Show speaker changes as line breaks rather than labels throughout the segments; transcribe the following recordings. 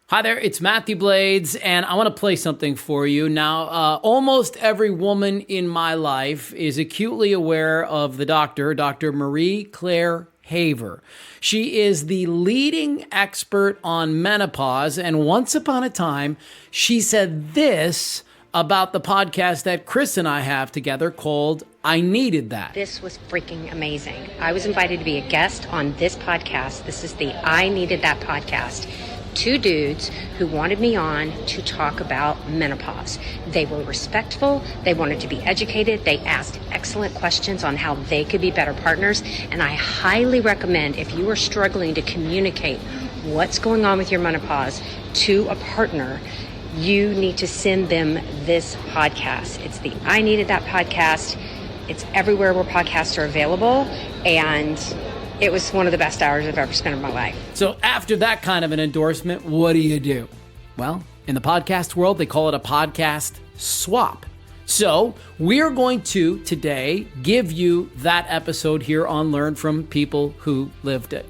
Hi there, it's Matthew Blades, and I want to play something for you. Now, almost every woman in my life is acutely aware of the doctor, Dr. Marie Claire Haver. She is the leading expert on menopause, and once upon a time, she said this about the podcast that Chris and I have together called I Needed That.
This was freaking amazing. I was invited to be a guest on this podcast. This is the I Needed That podcast. Two dudes who wanted me on to talk about menopause. They were respectful. They wanted to be educated. They asked excellent questions on how they could be better partners. And I highly recommend, if you are struggling to communicate what's going on with your menopause to a partner, you need to send them this podcast. It's the I Needed That podcast. It's everywhere where podcasts are available. And it was one of the best hours I've ever spent in my life.
So after that kind of an endorsement, what do? Well, in the podcast world, they call it a podcast swap. So we're going to today give you that episode here on Learn from People Who Lived It.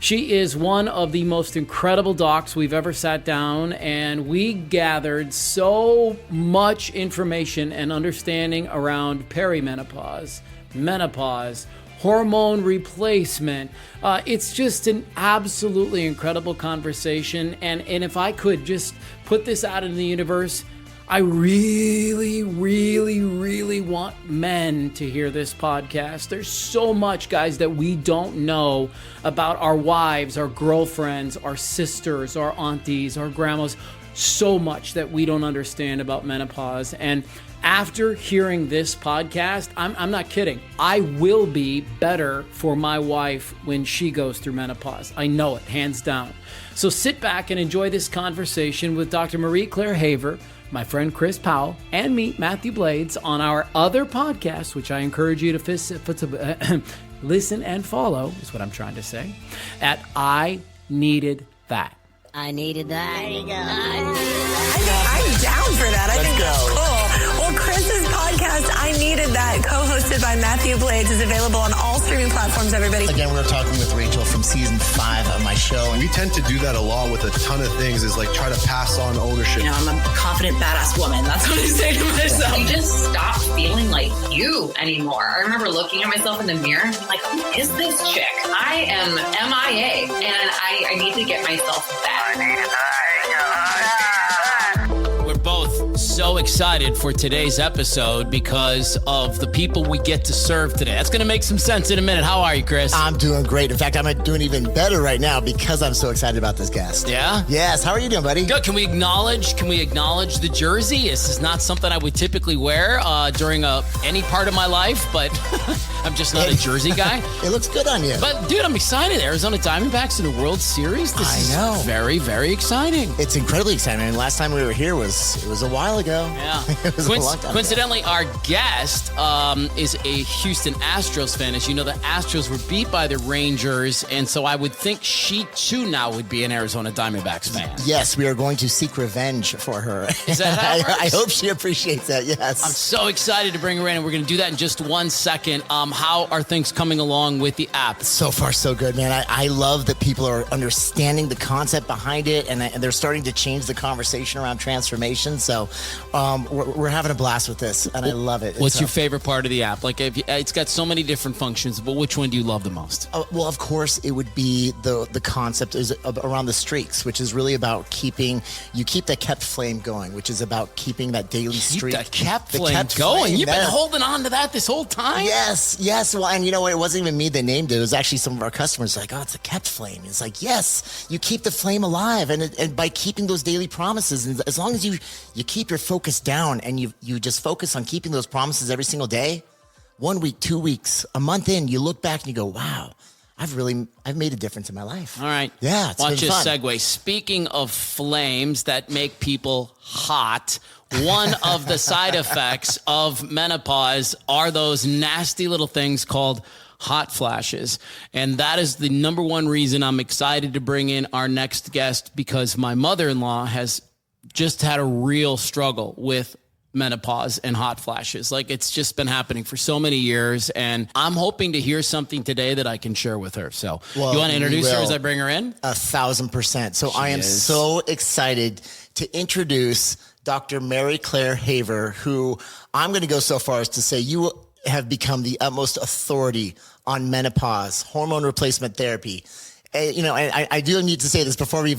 She is one of the most incredible docs we've ever sat down, and we gathered so much information and understanding around perimenopause, menopause, hormone replacement. It's just an absolutely incredible conversation. And if I could just put this out in the universe, I really, really, really want men to hear this podcast. There's so much, guys, that we don't know about our wives, our girlfriends, our sisters, our aunties, our grandmas. So much that we don't understand about menopause. And after hearing this podcast, I'm not kidding. I will be better for my wife when she goes through menopause. I know it, hands down. So sit back and enjoy this conversation with Dr. Marie Claire Haver, my friend Chris Powell, and me, Matthew Blades, on our other podcast, which I encourage you to listen and follow, is what I'm trying to say, at I Needed That.
I needed that. There you go.
I'm down for that. I think that's cool. Well, Chris's podcast, I Needed That, co-hosted by Matthew Blades, is available on all streaming platforms, everybody.
Again, we were talking with Rachel from season 5 of my show.
We tend to do that a lot with a ton of things, is like try to pass on ownership.
You know, I'm a confident, badass woman. That's what I say to myself.
You just stop feeling like you anymore. I remember looking at myself in the mirror and being like, who is this chick? I am MIA, and I need to get myself back.
We're both so excited for today's episode because of the people we get to serve today. That's going to make some sense in a minute. How are you, Chris?
I'm doing great. In fact, I'm doing even better right now because I'm so excited about this guest.
Yeah?
Yes. How are you doing, buddy?
Good. Can we acknowledge the jersey? This is not something I would typically wear during any part of my life, but I'm just not a jersey guy.
It looks good on you.
But, dude, I'm excited. Arizona Diamondbacks in the World Series. This is very, very exciting.
It's incredibly exciting. I mean, last time we were here was a while ago.
Yeah.
It was a long time
coincidentally,
ago.
our guest is a Houston Astros fan. As you know, the Astros were beat by the Rangers, and so I would think she, too, now would be an Arizona Diamondbacks fan.
Yes, we are going to seek revenge for her.
Is that how it works?
I hope she appreciates that, yes.
I'm so excited to bring her in, and we're going to do that in just 1 second. How are things coming along with the app?
So far, so good, man. I love that people are understanding the concept behind it, and they're starting to change the conversation around transformation. So we're having a blast with this, and I love it.
What's your favorite part of the app? Like, it's got so many different functions, but which one do you love the most?
Well, of course, it would be the concept is around the streaks, which is really about keep that kept flame going, which is about keeping that daily streak.
Keep that kept flame going. You've been holding on to that this whole time?
Yes. Well, and you know what? It wasn't even me that named it. It was actually some of our customers like, oh, it's a kept flame. It's like, yes, you keep the flame alive. And by keeping those daily promises, and as long as you keep your focus down and you just focus on keeping those promises every single day, 1 week, 2 weeks, a month in, you look back and you go, wow, I've made a difference in my life.
All right.
Yeah, it's
Watch
been
this
fun.
segue. Speaking of flames that make people hot, one of the side effects of menopause are those nasty little things called hot flashes. And that is the number one reason I'm excited to bring in our next guest, because my mother-in-law has just had a real struggle with menopause and hot flashes. Like, it's just been happening for so many years, and I'm hoping to hear something today that I can share with her. So you want to introduce her as I bring her in?
1,000%. So I am so excited to introduce Dr. Mary Claire Haver, who I'm going to go so far as to say you have become the utmost authority on menopause, hormone replacement therapy. I do need to say this before we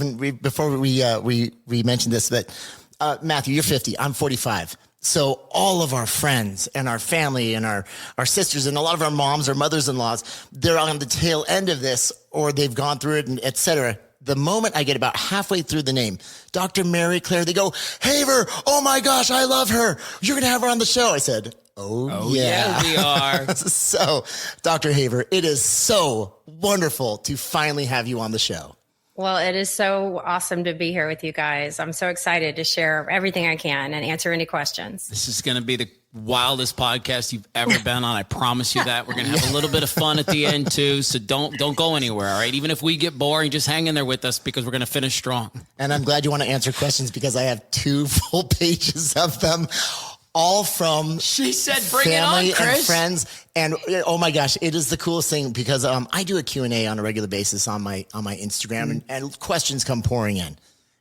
mention this, but Matthew, you're 50, I'm 45. So all of our friends and our family and our sisters and a lot of our moms or mothers-in-laws, they're on the tail end of this, or they've gone through it, and et cetera. The moment I get about halfway through the name, Dr. Mary Claire, they go, Haver, oh my gosh, I love her. You're going to have her on the show. I said, oh yeah,
we are.
So, Dr. Haver, it is so wonderful to finally have you on the show.
Well, it is so awesome to be here with you guys. I'm so excited to share everything I can and answer any questions.
This is going to be the wildest podcast you've ever been on. I promise you that. We're going to have a little bit of fun at the end too. So don't go anywhere. All right. Even if we get boring, just hang in there with us because we're going to finish strong.
And I'm glad you want to answer questions because I have 2 full pages of them. All from
she said, bring
family
it on, Chris.
And friends. And oh my gosh, it is the coolest thing because I do a Q&A on a regular basis on my Instagram and questions come pouring in.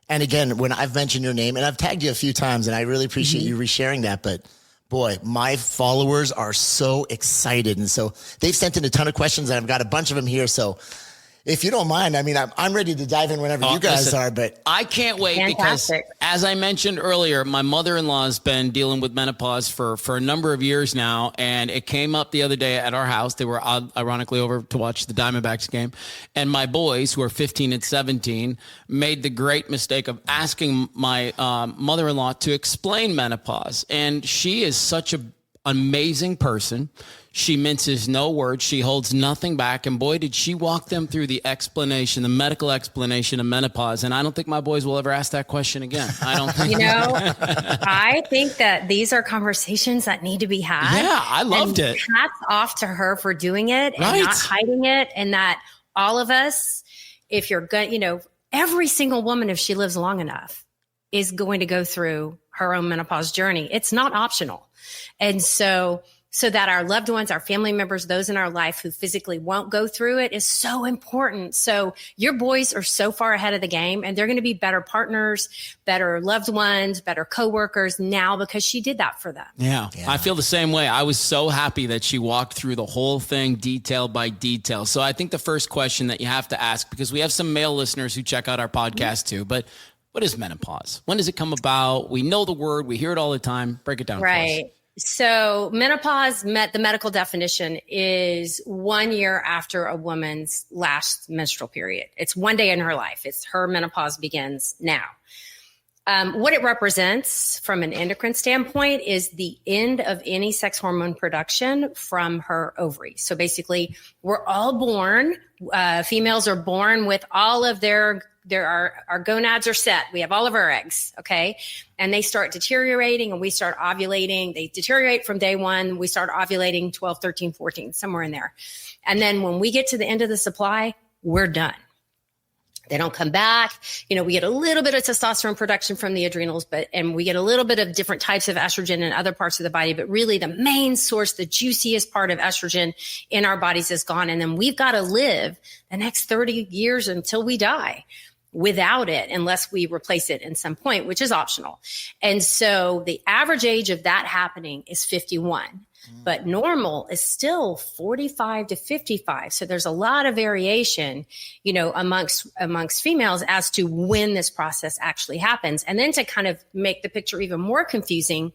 And again, when I've mentioned your name and I've tagged you a few times and I really appreciate you resharing that, but boy, my followers are so excited. And so they've sent in a ton of questions and I've got a bunch of them here. So if you don't mind, I mean, I'm ready to dive in whenever you guys are, but
I can't wait.
Fantastic.
Because as I mentioned earlier, my mother-in-law has been dealing with menopause for a number of years now. And it came up the other day at our house. They were ironically over to watch the Diamondbacks game. And my boys, who are 15 and 17, made the great mistake of asking my mother-in-law to explain menopause. And she is such an amazing person. She minces no words. She holds nothing back. And boy, did she walk them through the explanation, the medical explanation of menopause. And I don't think my boys will ever ask that question again. I don't think.
I think that these are conversations that need to be had.
Yeah, I loved it.
Hats off to her for doing it and not hiding it. And that all of us, if you're going, every single woman, if she lives long enough, is going to go through her own menopause journey. It's not optional. And so that our loved ones, our family members, those in our life who physically won't go through it is so important. So your boys are so far ahead of the game and they're going to be better partners, better loved ones, better coworkers now because she did that for them.
Yeah, I feel the same way. I was so happy that she walked through the whole thing detail by detail. So I think the first question that you have to ask, because we have some male listeners who check out our podcast too, but what is menopause? When does it come about? We know the word. We hear it all the time. Break it down for us.
Right. So menopause, the medical definition is 1 year after a woman's last menstrual period. It's 1 day in her life. It's her menopause begins now. What it represents from an endocrine standpoint is the end of any sex hormone production from her ovaries. So basically, we're all born, females are born with all of our gonads are set. We have all of our eggs. Okay. And they start deteriorating and we start ovulating. They deteriorate from day 1. We start ovulating 12, 13, 14, somewhere in there. And then when we get to the end of the supply, we're done. They don't come back. We get a little bit of testosterone production from the adrenals, and we get a little bit of different types of estrogen in other parts of the body. But really the main source, the juiciest part of estrogen in our bodies is gone. And then we've got to live the next 30 years until we die without it, unless we replace it in some point, which is optional. And so the average age of that happening is 51. But normal is still 45 to 55. So there's a lot of variation, amongst females as to when this process actually happens. And then to kind of make the picture even more confusing,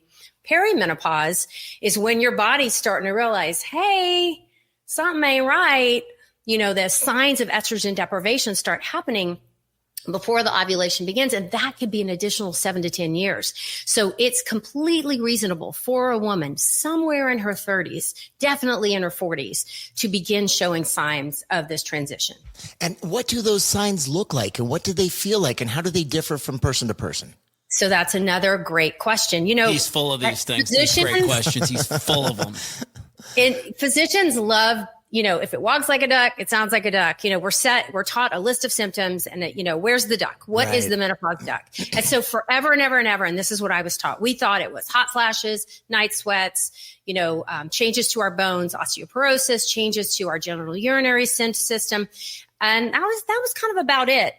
perimenopause is when your body's starting to realize, hey, something ain't right. The signs of estrogen deprivation start happening before the ovulation begins. And that could be an additional 7 to 10 years. So it's completely reasonable for a woman somewhere in her 30s, definitely in her 40s, to begin showing signs of this transition.
And what do those signs look like? And what do they feel like? And how do they differ from person to person?
So that's another great question.
He's full of these things. These great questions. He's full of them.
Physicians love if it walks like a duck, it sounds like a duck. We're taught a list of symptoms and where's the duck? What is the menopause duck? And so forever and ever and ever, and this is what I was taught. We thought it was hot flashes, night sweats, changes to our bones, osteoporosis, changes to our genital urinary system. And that was kind of about it.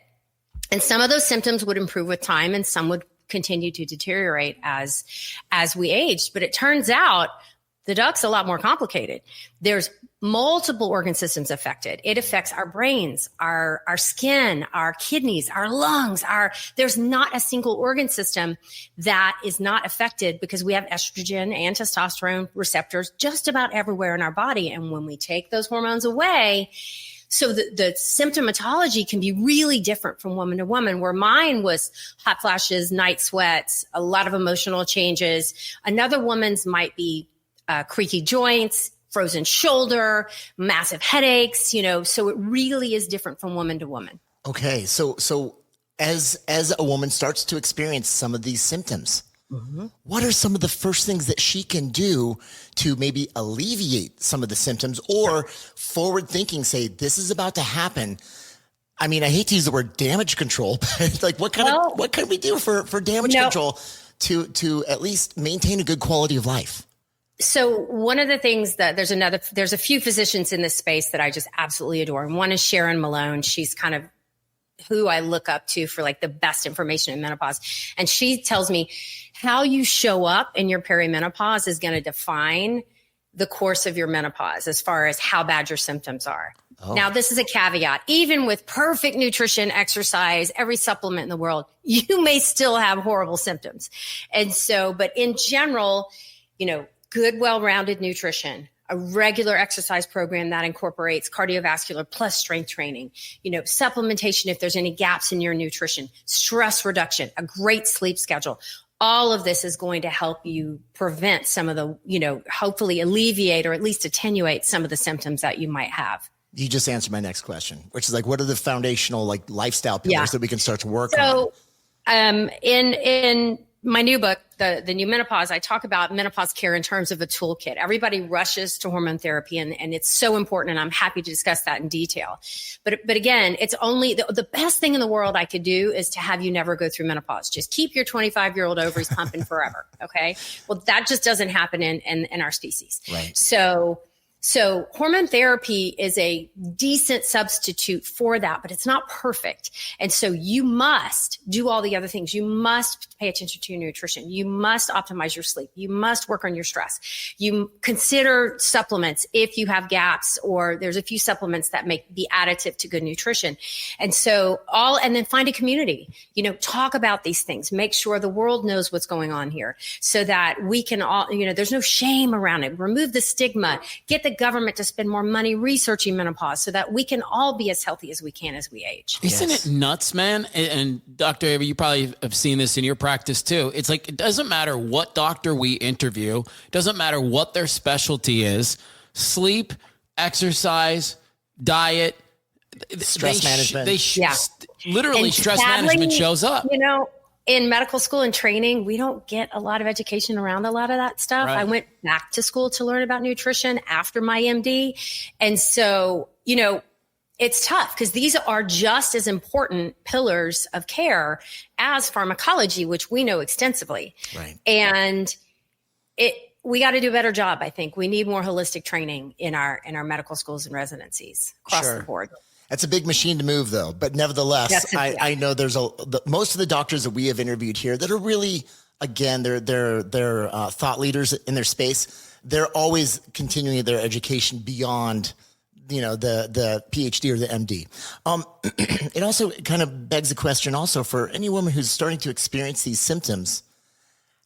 And some of those symptoms would improve with time and some would continue to deteriorate as we aged. But it turns out the duck's a lot more complicated. There's multiple organ systems affected. It affects our brains, our skin, our kidneys, our lungs. There's not a single organ system that is not affected because we have estrogen and testosterone receptors just about everywhere in our body. And when we take those hormones away, so the symptomatology can be really different from woman to woman, where mine was hot flashes, night sweats, a lot of emotional changes. Another woman's might be creaky joints, frozen shoulder, massive headaches, so it really is different from woman to woman.
Okay. So as a woman starts to experience some of these symptoms, what are some of the first things that she can do to maybe alleviate some of the symptoms, or forward thinking, say, this is about to happen? I mean, I hate to use the word damage control, but like what can we do for damage control to at least maintain a good quality of life?
So one of the things that there's a few physicians in this space that I just absolutely adore. And one is Sharon Malone. She's kind of who I look up to for like the best information in menopause. And she tells me how you show up in your perimenopause is going to define the course of your menopause as far as how bad your symptoms are. Oh. Now, this is a caveat. Even with perfect nutrition, exercise, every supplement in the world, you may still have horrible symptoms. And so, but in general, good, well-rounded nutrition, a regular exercise program that incorporates cardiovascular plus strength training, supplementation if there's any gaps in your nutrition, stress reduction, a great sleep schedule. All of this is going to help you prevent some of the, hopefully alleviate or at least attenuate some of the symptoms that you might have.
You just answered my next question, which is like, what are the foundational lifestyle pillars that we can start to work on?
So in my new book, the new menopause, I talk about menopause care in terms of a toolkit. Everybody rushes to hormone therapy and it's so important. And I'm happy to discuss that in detail. But again, it's only the best thing in the world I could do is to have you never go through menopause. Just keep your 25-year-old ovaries pumping forever. Okay. Well, that just doesn't happen in our species.
Right.
So hormone therapy is a decent substitute for that, but it's not perfect. And so you must do all the other things. You must pay attention to your nutrition. You must optimize your sleep. You must work on your stress. You consider supplements if you have gaps, or there's a few supplements that may be additive to good nutrition. And so and then find a community, talk about these things, make sure the world knows what's going on here so that we can all, there's no shame around it. Remove the stigma, get the government to spend more money researching menopause so that we can all be as healthy as we can as we age.
Isn't it nuts, man? And Dr. Ava, you probably have seen this in your practice too. It's like, it doesn't matter what doctor we interview, it doesn't matter what their specialty is, sleep, exercise, diet,
stress management.
Literally stress management shows up.
In medical school and training, we don't get a lot of education around a lot of that stuff.
Right.
I went back to school to learn about nutrition after my MD. And so, it's tough because these are just as important pillars of care as pharmacology, which we know extensively.
Right.
And we got to do a better job. I think we need more holistic training in our medical schools and residencies across the board.
That's a big machine to move, though. But nevertheless, I know there's most of the doctors that we have interviewed here that are really, again, they're thought leaders in their space. They're always continuing their education beyond, the PhD or the MD. It also kind of begs the question also for any woman who's starting to experience these symptoms.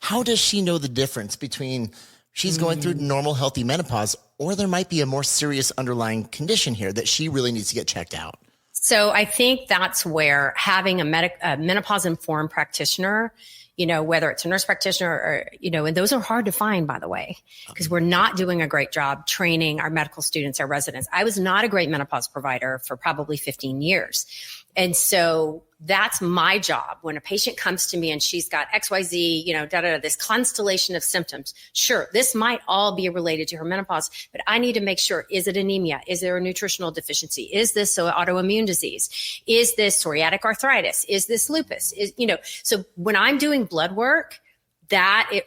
How does she know the difference between she's going through normal, healthy menopause, or there might be a more serious underlying condition here that she really needs to get checked out?
So I think that's where having a menopause-informed practitioner, whether it's a nurse practitioner or, and those are hard to find, by the way, because we're not doing a great job training our medical students, our residents. I was not a great menopause provider for probably 15 years. And so that's my job. When a patient comes to me and she's got XYZ, this constellation of symptoms, sure, this might all be related to her menopause, but I need to make sure, is it anemia? Is there a nutritional deficiency? Is this an autoimmune disease? Is this psoriatic arthritis? Is this lupus? So when I'm doing blood work,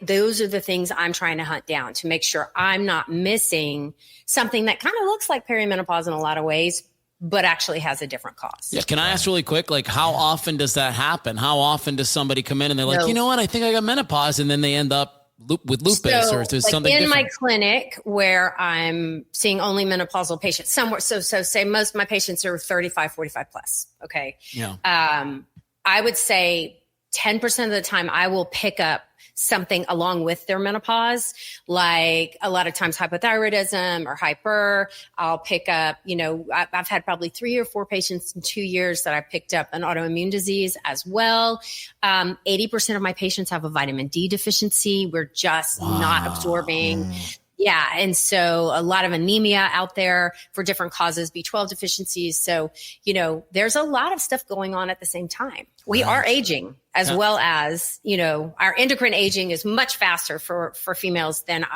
those are the things I'm trying to hunt down to make sure I'm not missing something that kind of looks like perimenopause in a lot of ways, but actually has a different cause.
Yeah. Can I ask really quick, like how often does that happen? How often does somebody come in and they're like, you know what, I think I got menopause, and then they end up with lupus or there's something
in
different?
my clinic where I'm seeing only menopausal patients somewhere. So say most of my patients are 35, 45 plus. Okay.
Yeah.
I would say 10% of the time I will pick up something along with their menopause, like a lot of times hypothyroidism or hyper. I'll pick up, I've had probably 3 or 4 patients in 2 years that I picked up an autoimmune disease as well. 80% of my patients have a vitamin D deficiency. We're just not absorbing. Yeah. And so a lot of anemia out there for different causes, B12 deficiencies. So, there's a lot of stuff going on at the same time. We are aging as well as, our endocrine aging is much faster for females than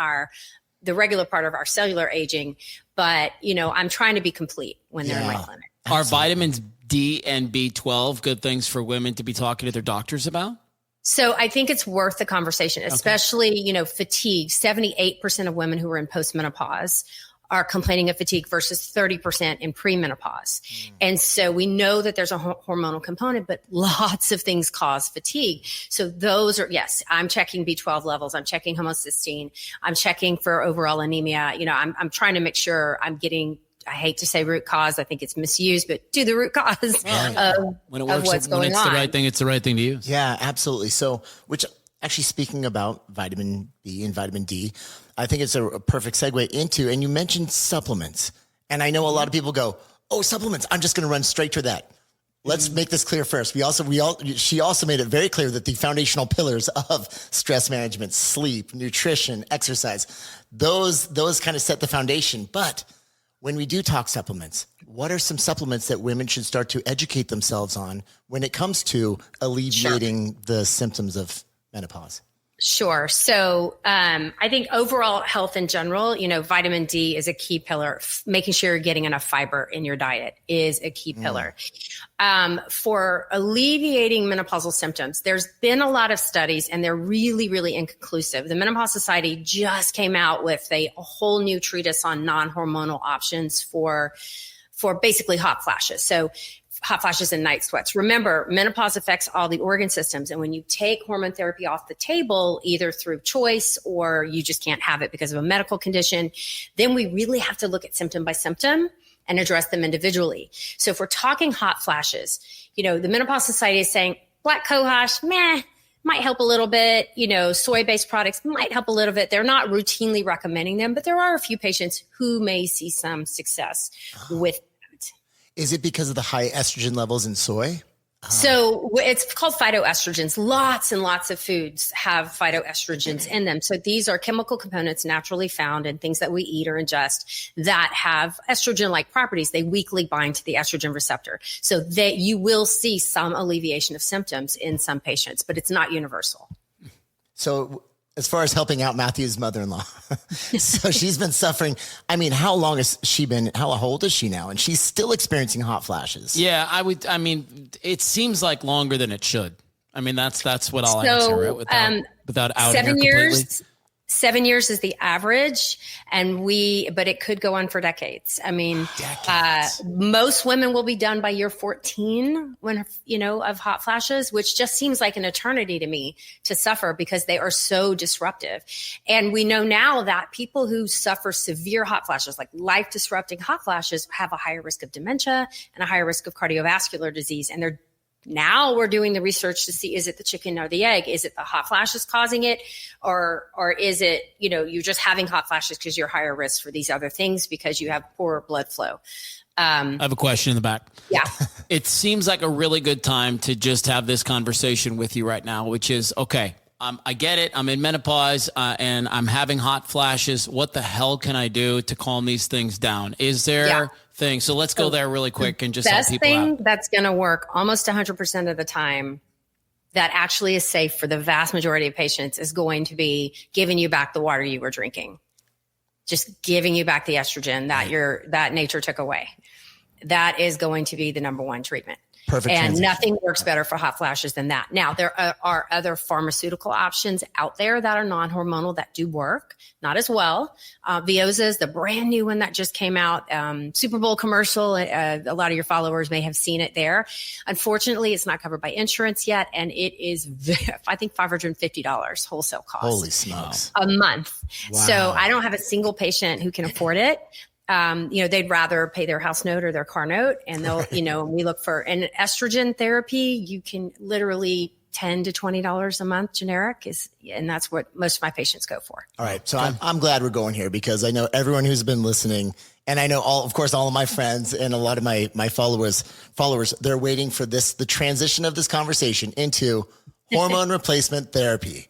the regular part of our cellular aging. But, I'm trying to be complete when they're in my clinic.
Are vitamins D and B12 good things for women to be talking to their doctors about?
So I think it's worth the conversation, especially, fatigue. 78% of women who are in postmenopause are complaining of fatigue versus 30% in premenopause. And so we know that there's a hormonal component, but lots of things cause fatigue. So those are, yes, I'm checking B12 levels. I'm checking homocysteine. I'm checking for overall anemia. I'm trying to make sure I'm getting, I hate to say root cause. I think it's misused, but do the root cause of what's going on.
The right thing, it's the right thing to use.
Yeah, absolutely. So, which actually speaking about vitamin B and vitamin D, I think it's a perfect segue into, and you mentioned supplements. And I know a lot of people go, oh, supplements, I'm just going to run straight to that. Let's make this clear first. She also made it very clear that the foundational pillars of stress management, sleep, nutrition, exercise, those kind of set the foundation. But when we do talk supplements, what are some supplements that women should start to educate themselves on when it comes to alleviating the symptoms of menopause?
Sure. So I think overall health in general, vitamin D is a key pillar. Making sure you're getting enough fiber in your diet is a key pillar. For alleviating menopausal symptoms, there's been a lot of studies and they're really, really inconclusive. The Menopause Society just came out with a whole new treatise on non-hormonal options for basically hot flashes. So hot flashes and night sweats. Remember, menopause affects all the organ systems. And when you take hormone therapy off the table, either through choice or you just can't have it because of a medical condition, then we really have to look at symptom by symptom and address them individually. So if we're talking hot flashes, the Menopause Society is saying black cohosh, might help a little bit. Soy-based products might help a little bit. They're not routinely recommending them, but there are a few patients who may see some success with.
Is it because of the high estrogen levels in soy?
So it's called phytoestrogens. Lots and lots of foods have phytoestrogens in them. So these are chemical components naturally found in things that we eat or ingest that have estrogen-like properties. They weakly bind to the estrogen receptor. So that you will see some alleviation of symptoms in some patients, but it's not universal.
So as far as helping out Matthew's mother-in-law, so she's been suffering. I mean, how long has she been? How old is she now? And she's still experiencing hot flashes.
Yeah, it seems like longer than it should. I mean, that's what I'll answer, right? Without outing
7
her
years.
completely.
7 years is the average, but it could go on for decades. I mean, most women will be done by year 14 of hot flashes, which just seems like an eternity to me to suffer because they are so disruptive. And we know now that people who suffer severe hot flashes, like life disrupting hot flashes, have a higher risk of dementia and a higher risk of cardiovascular disease. And now we're doing the research to see, is it the chicken or the egg? Is it the hot flashes causing it? Or is it, you're just having hot flashes because you're higher risk for these other things because you have poor blood flow?
I have a question in the back.
Yeah.
It seems like a really good time to just have this conversation with you right now, which is, okay, I get it. I'm in menopause and I'm having hot flashes. What the hell can I do to calm these things down? Is there things? So let's go there really quick and just help people out.
Best thing that's going to work almost 100% of the time that actually is safe for the vast majority of patients is going to be giving you back the water you were drinking. Just giving you back the estrogen that nature took away. That is going to be the number one treatment.
Perfect.
And nothing works better for hot flashes than that. Now, there are other pharmaceutical options out there that are non-hormonal that do work, not as well. Veoza is the brand new one that just came out. Super Bowl commercial. A lot of your followers may have seen it there. Unfortunately, it's not covered by insurance yet. And it is, I think, $550 wholesale cost.
Holy smokes.
A month.
Wow.
So I don't have a single patient who can afford it. They'd rather pay their house note or their car note, and they'll, we look for an estrogen therapy. You can literally $10 to $20 a month generic and that's what most of my patients go for.
All right. So I'm glad we're going here because I know everyone who's been listening, and I know all of my friends and a lot of my followers, they're waiting for the transition of this conversation into hormone replacement therapy.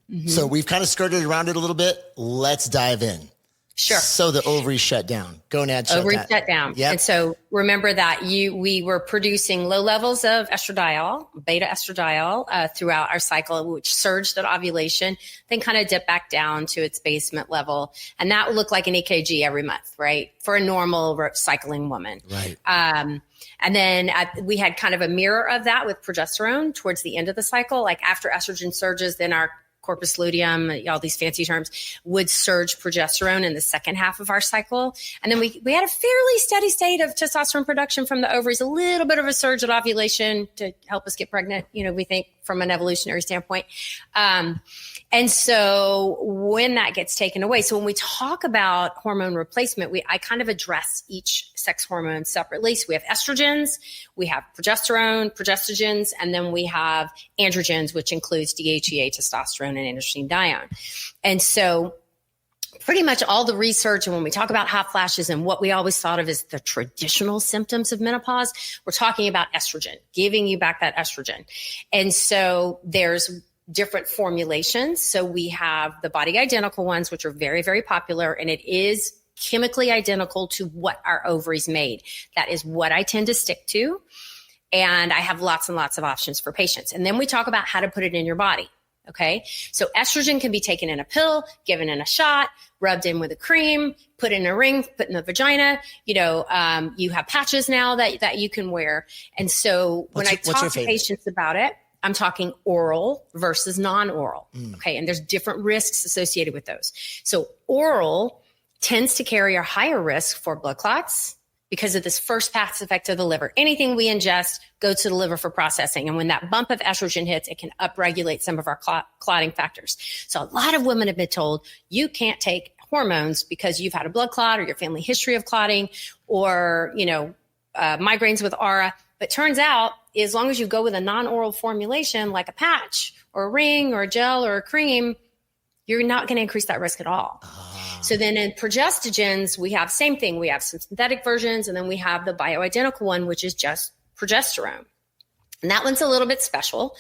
Mm-hmm. So we've kind of skirted around it a little bit. Let's dive in.
Sure.
So the ovaries shut down. Gonad shut down.
Yep. And so remember that we were producing low levels of estradiol, beta estradiol, throughout our cycle, which surged at ovulation, then kind of dipped back down to its basement level. And that would look like an EKG every month, right? For a normal cycling woman.
Right.
And then we had kind of a mirror of that with progesterone towards the end of the cycle. Like after estrogen surges, then our corpus luteum, all these fancy terms, would surge progesterone in the second half of our cycle. And then we had a fairly steady state of testosterone production from the ovaries, a little bit of a surge at ovulation to help us get pregnant, we think from an evolutionary standpoint. And so when that gets taken away, so when we talk about hormone replacement, I kind of address each sex hormone separately. So we have estrogens, we have progesterone, progestogens, and then we have androgens, which includes DHEA, testosterone, and androstenedione. And so pretty much all the research, and when we talk about hot flashes and what we always thought of as the traditional symptoms of menopause, we're talking about estrogen, giving you back that estrogen. And so there's different formulations. So we have the body identical ones, which are very, very popular, and it is chemically identical to what our ovaries made. That is what I tend to stick to. And I have lots and lots of options for patients. And then we talk about how to put it in your body. Okay. So estrogen can be taken in a pill, given in a shot, rubbed in with a cream, put in a ring, put in the vagina. You have patches now that you can wear. And so when I talk to patients about it, I'm talking oral versus non-oral. Okay. And there's different risks associated with those. So oral tends to carry a higher risk for blood clots because of this first pass effect of the liver. Anything we ingest goes to the liver for processing. And when that bump of estrogen hits, it can upregulate some of our clotting factors. So a lot of women have been told you can't take hormones because you've had a blood clot or your family history of clotting or, migraines with aura. But turns out, as long as you go with a non-oral formulation like a patch or a ring or a gel or a cream, you're not going to increase that risk at all. So then in progestogens, we have same thing. We have some synthetic versions, and then we have the bioidentical one, which is just progesterone. And that one's a little bit special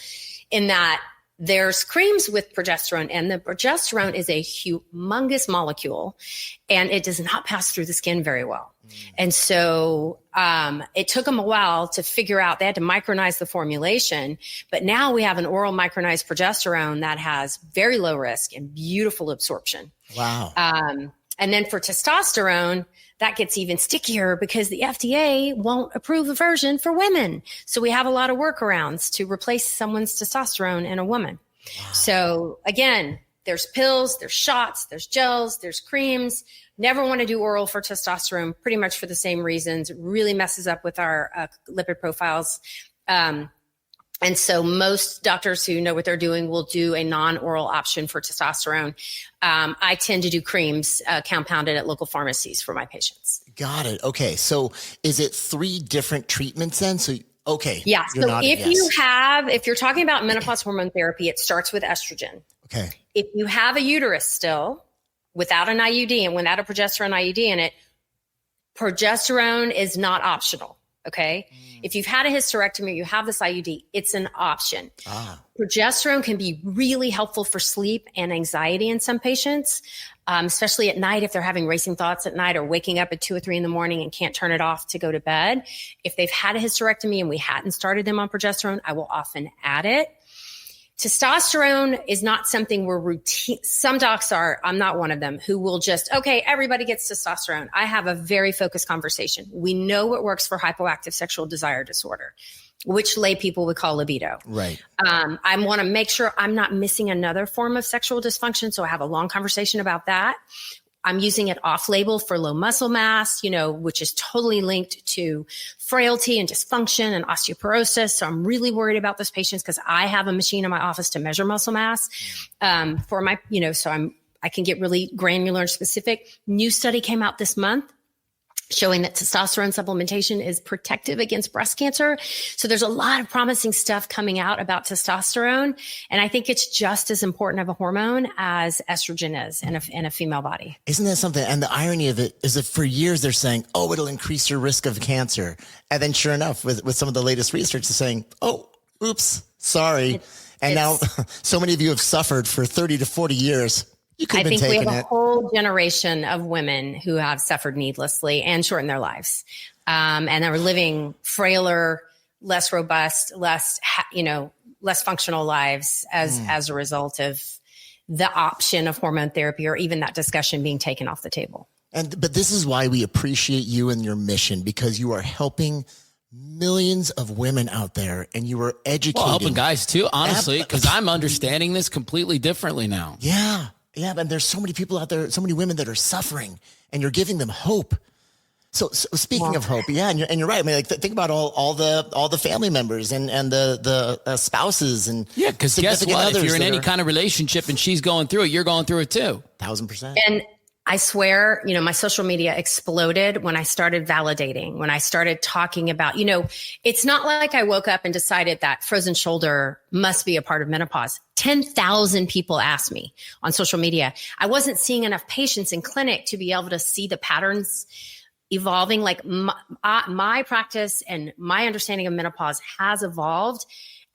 in that there's creams with progesterone, and the progesterone is a humongous molecule, and it does not pass through the skin very well. And so it took them a while to figure out, they had to micronize the formulation, but now we have an oral micronized progesterone that has very low risk and beautiful absorption.
Wow.
And then for testosterone, that gets even stickier because the FDA won't approve a version for women. So we have a lot of workarounds to replace someone's testosterone in a woman. Wow. So again, there's pills, there's shots, there's gels, there's creams. Never want to do oral for testosterone, pretty much for the same reasons. It really messes up with our lipid profiles. And so most doctors who know what they're doing will do a non-oral option for testosterone. I tend to do creams compounded at local pharmacies for my patients.
Got it. Okay. So is it 3 different treatments then? So, okay.
Yeah. So if you're talking about menopause hormone therapy, it starts with estrogen.
Okay.
If you have a uterus still without an IUD and without a progesterone IUD in it, progesterone is not optional. Okay. If you've had a hysterectomy or you have this IUD, it's an option. Progesterone can be really helpful for sleep and anxiety in some patients, especially at night if they're having racing thoughts at night or waking up at 2 or 3 in the morning and can't turn it off to go to bed. If they've had a hysterectomy and we hadn't started them on progesterone, I will often add it. Testosterone is not something we're routine. Some docs are, I'm not one of them, who will just, okay, everybody gets testosterone. I have a very focused conversation. We know what works for hypoactive sexual desire disorder, which lay people would call libido.
Right.
I want to make sure I'm not missing another form of sexual dysfunction. So I have a long conversation about that. I'm using it off label for low muscle mass, which is totally linked to frailty and dysfunction and osteoporosis. So I'm really worried about those patients because I have a machine in my office to measure muscle mass for my, so I can get really granular and specific. New study came out this month showing that testosterone supplementation is protective against breast cancer. So there's a lot of promising stuff coming out about testosterone. And I think it's just as important of a hormone as estrogen is in a female body.
Isn't that something? And the irony of it is that for years they're saying, oh, it'll increase your risk of cancer. And then sure enough, with some of the latest research is saying, oh, oops, sorry. And now so many of you have suffered for 30 to 40 years.
I think we have a whole generation of women who have suffered needlessly and shortened their lives. And are living frailer, less robust, less functional lives as a result of the option of hormone therapy or even that discussion being taken off the table.
But this is why we appreciate you and your mission, because you are helping millions of women out there and you are educating.
Well, helping guys too, honestly, because I'm understanding this completely differently now.
Yeah. Yeah, but there's so many people out there, so many women that are suffering, and you're giving them hope. So speaking of hope, yeah, and you're right. I mean, like think about all the family members and the spouses and
because guess what? If you're in any kind of relationship and she's going through it, you're going through it too.
1000%.
And I swear, my social media exploded when I started validating, when I started talking about, it's not like I woke up and decided that frozen shoulder must be a part of menopause. 10,000 people asked me on social media. I wasn't seeing enough patients in clinic to be able to see the patterns evolving. Like my practice and my understanding of menopause has evolved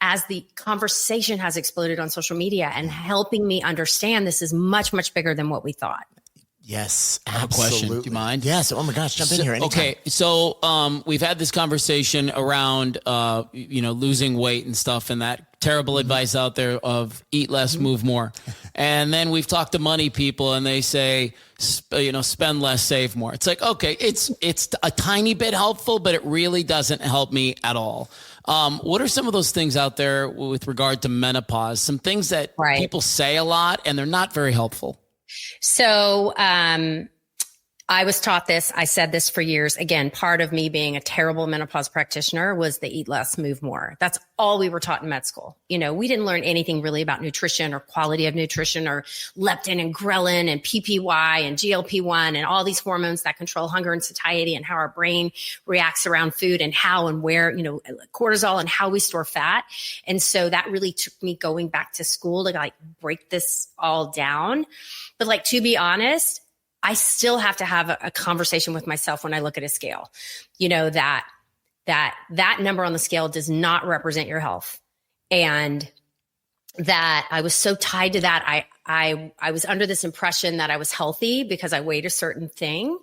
as the conversation has exploded on social media and helping me understand this is much, much bigger than what we thought.
Yes,
I have a question. Do you mind?
Yes. Oh my gosh, jump in here anytime.
Okay, so we've had this conversation around losing weight and stuff, and that terrible advice out there of eat less, move more. And then we've talked to money people, and they say spend less, save more. It's like, okay, it's a tiny bit helpful, but it really doesn't help me at all. What are some of those things out there with regard to menopause? Some things that people say a lot, and they're not very helpful.
So I was taught this. I said this for years. Again, part of me being a terrible menopause practitioner was the eat less, move more. That's all we were taught in med school. We didn't learn anything really about nutrition or quality of nutrition or leptin and ghrelin and PPY and GLP-1 and all these hormones that control hunger and satiety and how our brain reacts around food and how and where, cortisol and how we store fat. And so that really took me going back to school to break this all down. But to be honest, I still have to have a conversation with myself when I look at a scale, that number on the scale does not represent your health. And that I was so tied to that. I was under this impression that I was healthy because I weighed a certain thing,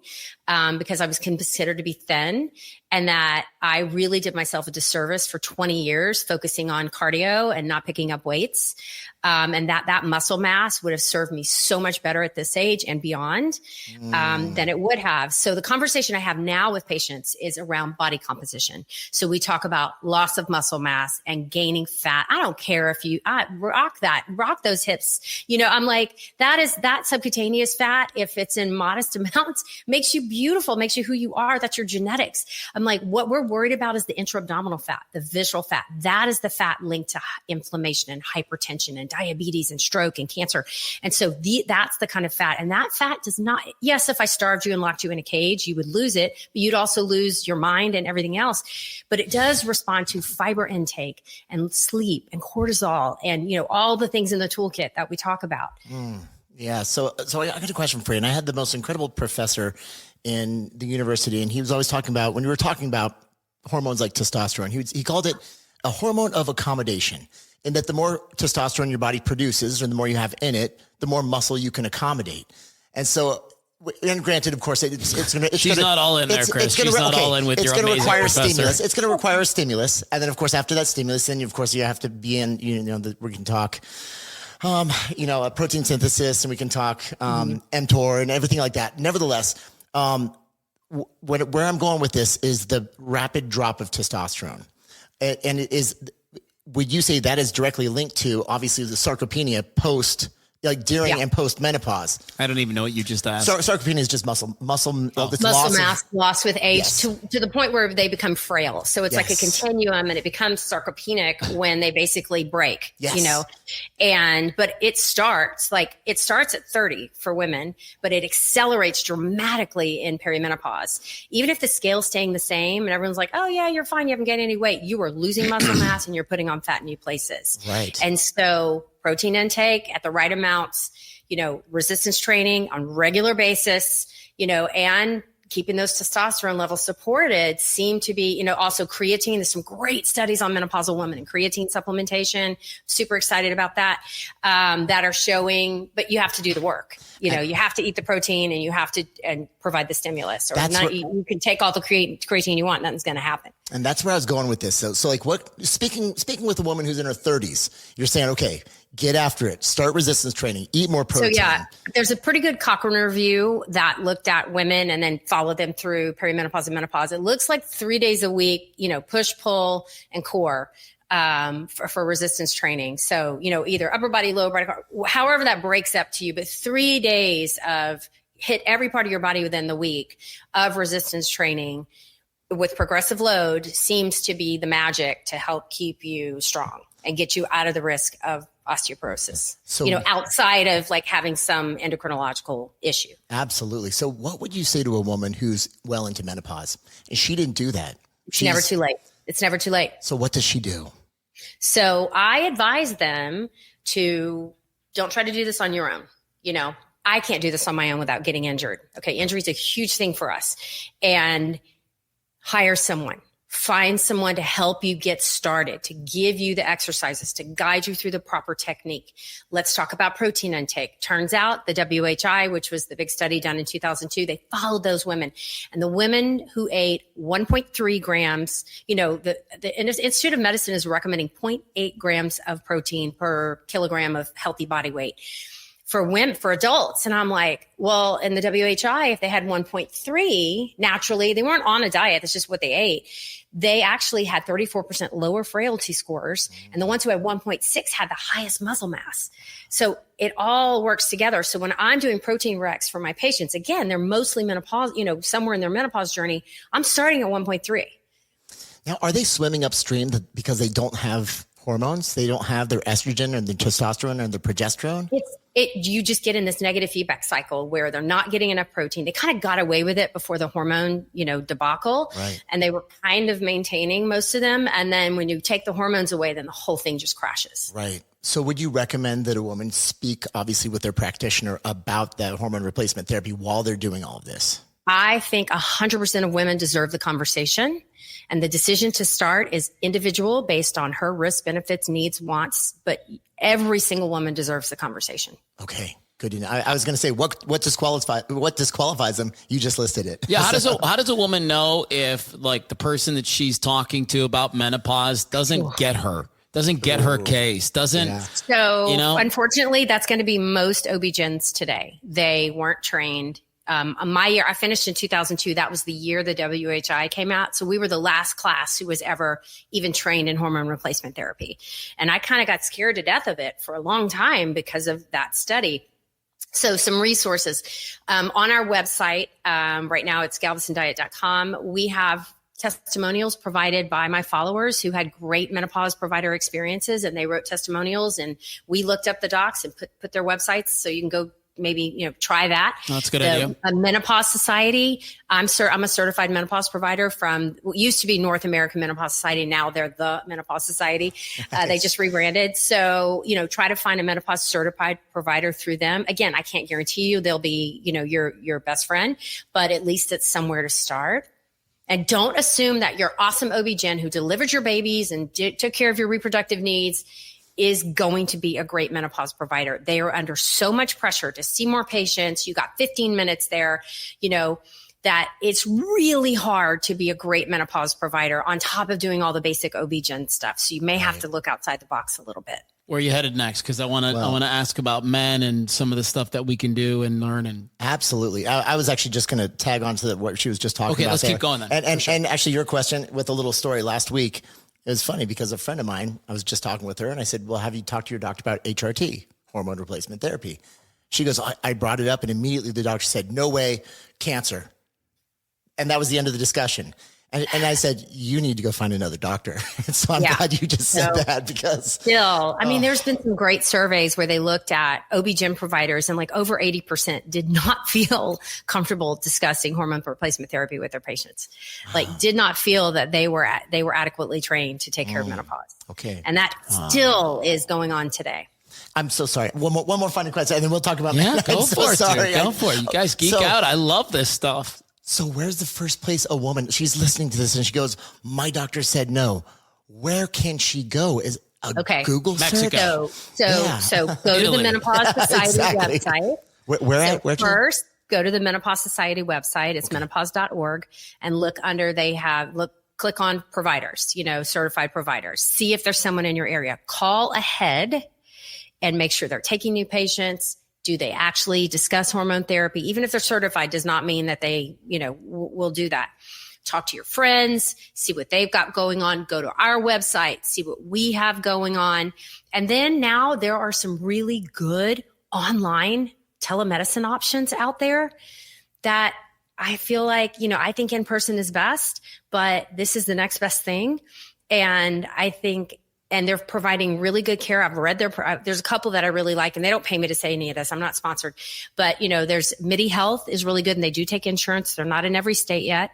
because I was considered to be thin, and that I really did myself a disservice for 20 years focusing on cardio and not picking up weights. And that muscle mass would have served me so much better at this age and beyond than it would have. So the conversation I have now with patients is around body composition. So we talk about loss of muscle mass and gaining fat. I don't care if you rock those hips. I'm like, that subcutaneous fat, if it's in modest amounts, makes you beautiful, makes you who you are. That's your genetics. I'm like, what we're worried about is the intra-abdominal fat, the visceral fat. That is the fat linked to inflammation and hypertension and diabetes and stroke and cancer. And so that's the kind of fat. And that fat does not, yes, if I starved you and locked you in a cage, you would lose it, but you'd also lose your mind and everything else. But it does respond to fiber intake and sleep and cortisol and, all the things in the toolkit that we talk about.
Yeah. So I got a question for you. And I had the most incredible professor in the university, and he was always talking about, when you were talking about hormones like testosterone. He called it a hormone of accommodation, in that the more testosterone your body produces, or the more you have in it, the more muscle you can accommodate. And so, and granted, of course,
She's not all in there, Chris. She's not all in with your amazing professor.
Stimulus. It's going to require a stimulus. And then, of course, after that stimulus, then, of course, you have to be in, we can talk, protein synthesis, and we can talk mTOR and everything like that. Nevertheless, where I'm going with this is the rapid drop of testosterone. And it is, would you say that is directly linked to, obviously, the sarcopenia during and post menopause?
I don't even know what you just asked.
Sarcopenia is just muscle
mass loss with age, to the point where they become frail. So it's like a continuum, and it becomes sarcopenic when they basically break. But it starts at 30 for women, but it accelerates dramatically in perimenopause. Even if the scale's staying the same and everyone's like, oh yeah, you're fine, you haven't gained any weight, you are losing muscle mass and you're putting on fat in new places.
Right.
And so protein intake at the right amounts, resistance training on regular basis, and keeping those testosterone levels supported seem to be, also creatine. There's some great studies on menopausal women and creatine supplementation. Super excited about that, that are showing, but you have to do the work. You have to eat the protein, and you have to provide the stimulus, or you can take all the creatine you want. Nothing's going to happen. And
that's where I was going with this. So like speaking with a woman who's in her 30s, you're saying, okay, get after it, start resistance training, eat more protein.
So there's a pretty good Cochrane review that looked at women and then followed them through perimenopause and menopause. It looks like 3 days a week, push, pull, and core. For resistance training. So, either upper body, lower body, however that breaks up to you, but 3 days of hit every part of your body within the week of resistance training with progressive load seems to be the magic to help keep you strong and get you out of the risk of osteoporosis, so, outside of like having some endocrinological issue.
Absolutely. So what would you say to a woman who's well into menopause and she didn't do that?
It's never too late. It's never too late.
So what does she do?
So I advise them to don't try to do this on your own. I can't do this on my own without getting injured. Okay. Injury is a huge thing for us, and hire someone. Find someone to help you get started, to give you the exercises, to guide you through the proper technique. Let's talk about protein intake. Turns out the WHI, which was the big study done in 2002, they followed those women. And the women who ate 1.3 grams, the Institute of Medicine is recommending 0.8 grams of protein per kilogram of healthy body weight for women, for adults. And I'm like, well, in the WHI, if they had 1.3, naturally, they weren't on a diet. That's just what they ate. They actually had 34% lower frailty scores. And the ones who had 1.6 had the highest muscle mass. So it all works together. So when I'm doing protein recs for my patients, again, they're mostly menopause, somewhere in their menopause journey, I'm starting at 1.3.
Now, are they swimming upstream because they don't have hormones? They don't have their estrogen or their testosterone or their progesterone?
You just get in this negative feedback cycle where they're not getting enough protein. They kind of got away with it before the hormone, debacle.
Right.
And they were kind of maintaining most of them. And then when you take the hormones away, then the whole thing just crashes.
Right. So would you recommend that a woman speak, obviously, with their practitioner about that hormone replacement therapy while they're doing all of this?
I think 100% of women deserve the conversation. And the decision to start is individual based on her risks, benefits, needs, wants. But every single woman deserves the conversation.
Okay, good. I was going to say what disqualifies them. You just listed it.
Yeah. How does a woman know if like the person that she's talking to about menopause doesn't get her case, doesn't?
So unfortunately, that's going to be most OB-GYNs today. They weren't trained. My year, I finished in 2002. That was the year the WHI came out. So we were the last class who was ever even trained in hormone replacement therapy. And I kind of got scared to death of it for a long time because of that study. So some resources on our website right now, it's galvestondiet.com. We have testimonials provided by my followers who had great menopause provider experiences, and they wrote testimonials, and we looked up the docs and put their websites so you can go maybe, try that.
That's a good idea.
A Menopause Society. I'm a certified menopause provider from what used to be North American Menopause Society. Now they're the Menopause Society. They just rebranded. So, try to find a menopause certified provider through them. Again, I can't guarantee you they'll be, your best friend, but at least it's somewhere to start. And don't assume that your awesome OB-GYN who delivered your babies and took care of your reproductive needs is going to be a great menopause provider. They are under so much pressure to see more patients. You got 15 minutes there, that it's really hard to be a great menopause provider on top of doing all the basic OB-GYN stuff. So you may have to look outside the box a little bit.
Where are you headed next? Because I want to ask about men and some of the stuff that we can do and learn. And
absolutely, I was actually just going to tag on to what she was just talking about.
Okay, let's keep going then.
And actually, your question with a little story last week, it was funny because a friend of mine, I was just talking with her, and I said, "Well, have you talked to your doctor about HRT, hormone replacement therapy?" She goes, "I brought it up, and immediately the doctor said, 'No way, cancer,'" and that was the end of the discussion. And I said, you need to go find another doctor. So I'm glad you just said that because
still, there's been some great surveys where they looked at OB-GYN providers and like over 80% did not feel comfortable discussing hormone replacement therapy with their patients. Like did not feel that they were adequately trained to take care of menopause.
Okay.
And that still is going on today.
I'm so sorry. One more final question and then we'll talk about
go for it. Go for it. You guys geek out. I love this stuff.
So where's the first place a woman, she's listening to this and she goes, my doctor said no. Where can she go? Is a Google
Mexico.
search? So go to the Menopause Society website.
Where
first, go to the Menopause Society website. It's menopause.org and look under, click on providers, certified providers. See if there's someone in your area. Call ahead and make sure they're taking new patients. Do they actually discuss hormone therapy? Even if they're certified does not mean that they, will do that. Talk to your friends, see what they've got going on. Go to our website, see what we have going on. And then now there are some really good online telemedicine options out there that I feel like, I think in person is best, but this is the next best thing. And I think and they're providing really good care. I've read there's a couple that I really like, and they don't pay me to say any of this. I'm not sponsored, but there's MIDI Health is really good, and they do take insurance. They're not in every state yet.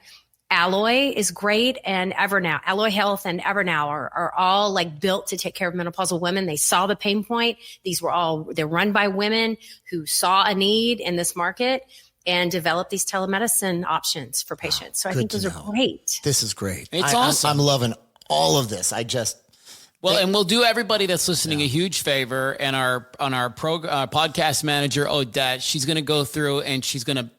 Alloy is great, and Evernow, Alloy Health and Evernow are all like built to take care of menopausal women. They saw the pain point. They're run by women who saw a need in this market and develop these telemedicine options for patients. So I think those are great.
This is great.
It's awesome.
I'm loving all of this.
Well, and we'll do everybody that's listening a huge favor. And our podcast manager, Odette, she's going to go through and she's going to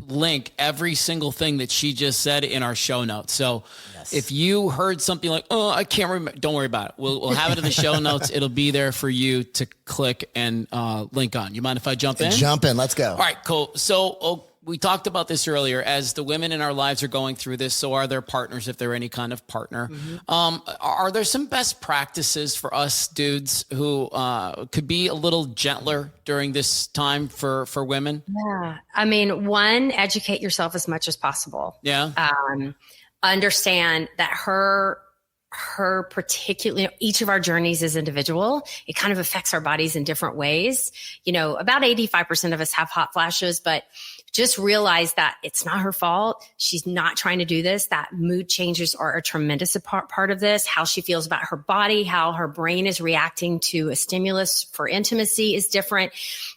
link every single thing that she just said in our show notes. So if you heard something like, oh, I can't remember, don't worry about it. We'll have it in the show notes. It'll be there for you to click and link on. You mind if I jump in?
Jump in. Let's go.
All right, cool. So we talked about this earlier. As the women in our lives are going through this, so are their partners, if they're any kind of partner. Mm-hmm. Are there some best practices for us dudes who could be a little gentler during this time for women?
Yeah. One, educate yourself as much as possible.
Yeah.
Understand that her particularly, each of our journeys is individual. It kind of affects our bodies in different ways. About 85% of us have hot flashes, but just realize that it's not her fault. She's not trying to do this. That mood changes are a tremendous part of this. How she feels about her body, how her brain is reacting to a stimulus for intimacy is different,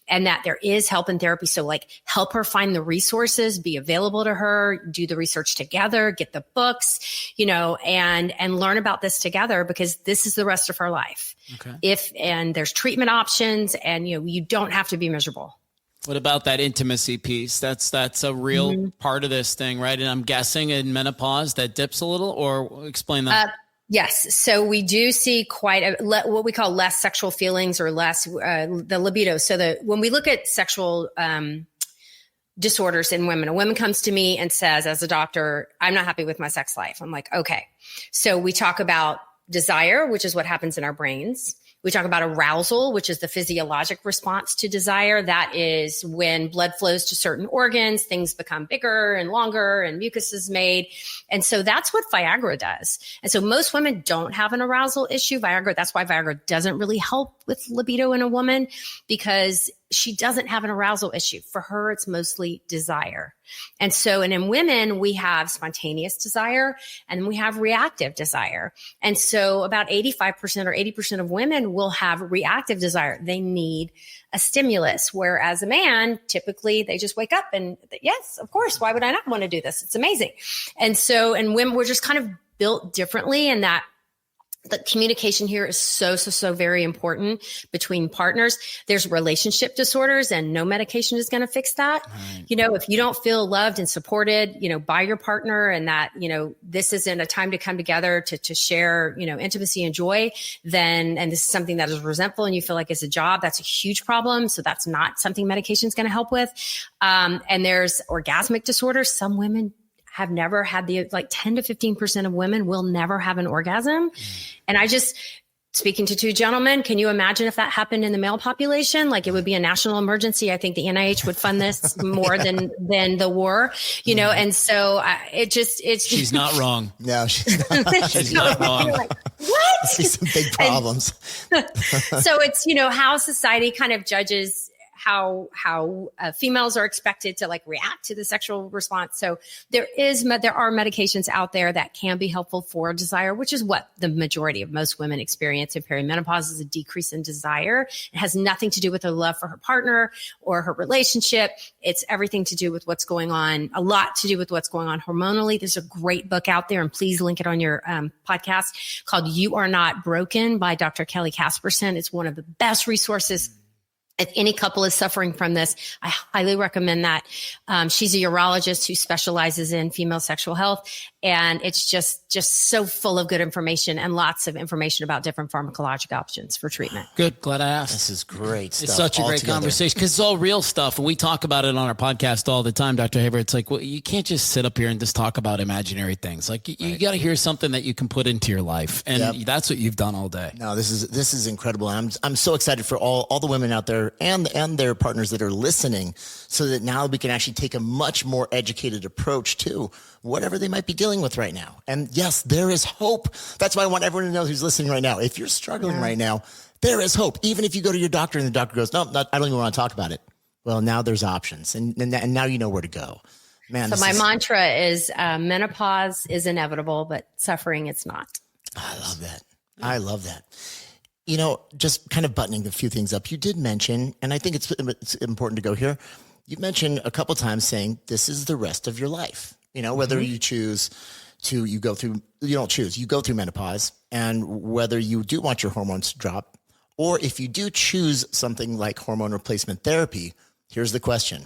and that there is help in therapy. So help her find the resources, be available to her, do the research together, get the books, and learn about this together, because this is the rest of her life.
Okay.
And there's treatment options, and you don't have to be miserable.
What about that intimacy piece? That's a real part of this thing, right? And I'm guessing in menopause that dips a little, or explain that.
Yes. So we do see quite what we call less sexual feelings, or less the libido. So when we look at sexual disorders in women, a woman comes to me and says, as a doctor, I'm not happy with my sex life. I'm like, okay. So we talk about desire, which is what happens in our brains. We talk about arousal, which is the physiologic response to desire. That is when blood flows to certain organs, things become bigger and longer, and mucus is made. And so that's what Viagra does. And so most women don't have an arousal issue. That's why Viagra doesn't really help with libido in a woman, because she doesn't have an arousal issue. For her, it's mostly desire. And so, and in women, we have spontaneous desire and we have reactive desire. And so about 85% or 80% of women will have reactive desire. They need a stimulus. Whereas a man, typically they just wake up and yes, of course, why would I not want to do this? It's amazing. And so, and women, we're just kind of built differently, and that the communication here is so very important between partners. There's relationship disorders and no medication is going to fix that. Right. You know, if you don't feel loved and supported, you know, by your partner, and that, you know, this isn't a time to come together to share, you know, intimacy and joy, then, and this is something that is resentful and you feel like it's a job, that's a huge problem. So that's not something medication is going to help with. And there's orgasmic disorders. Some women have never had like 10 to 15% of women will never have an orgasm. And I just, speaking to two gentlemen, can you imagine if that happened in the male population? Like, it would be a national emergency. I think the NIH would fund this more than the war, you know? And so
she's not wrong.
No, she's not.
She's not wrong.
Like, what?
Some big problems.
So it's, you know, how society kind of judges how females are expected to like react to the sexual response. So there are medications out there that can be helpful for desire, which is what the majority of most women experience in perimenopause, is a decrease in desire. It has nothing to do with her love for her partner or her relationship. It's everything to do with what's going on, a lot to do with what's going on hormonally. There's a great book out there, and please link it on your podcast, called You Are Not Broken by Dr. Kelly Casperson. It's one of the best resources. If any couple is suffering from this, I highly recommend that. She's a urologist who specializes in female sexual health, and it's just so full of good information and lots of information about different pharmacologic options for treatment.
Good. Glad I asked.
This is great stuff.
It's such a great conversation because it's all real stuff. And we talk about it on our podcast all the time, Dr. Haber. It's like, well, you can't just sit up here and just talk about imaginary things. Like, you got to hear something that you can put into your life. And that's what you've done all day.
No, this is incredible. And I'm so excited for all the women out there and their partners that are listening, so that now we can actually take a much more educated approach to whatever they might be dealing with right now. And yes, there is hope. That's why I want everyone to know who's listening right now. If you're struggling right now, there is hope. Even if you go to your doctor and the doctor goes, no, I don't even want to talk about it. Well, now there's options, and now you know where to go. Man,
so my mantra is menopause is inevitable, but suffering it's not.
I love that. I love that. You know, just kind of buttoning a few things up. You did mention, and I think it's important to go here. You mentioned a couple times saying this is the rest of your life. You know, whether you choose to, you go through menopause, and whether you do want your hormones to drop, or if you do choose something like hormone replacement therapy, here's the question.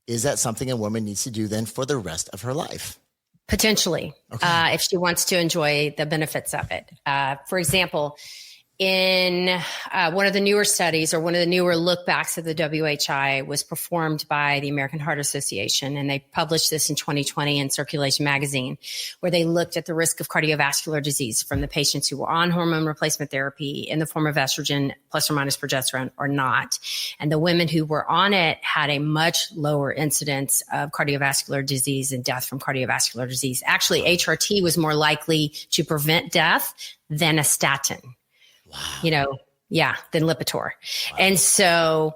Is that something a woman needs to do then for the rest of her life?
Potentially, if she wants to enjoy the benefits of it. For example, in one of the newer studies, or one of the newer lookbacks of the WHI, was performed by the American Heart Association, and they published this in 2020 in Circulation Magazine, where they looked at the risk of cardiovascular disease from the patients who were on hormone replacement therapy in the form of estrogen plus or minus progesterone or not. And the women who were on it had a much lower incidence of cardiovascular disease and death from cardiovascular disease. Actually, HRT was more likely to prevent death than a statin. Wow. You know, than Lipitor. Wow. And so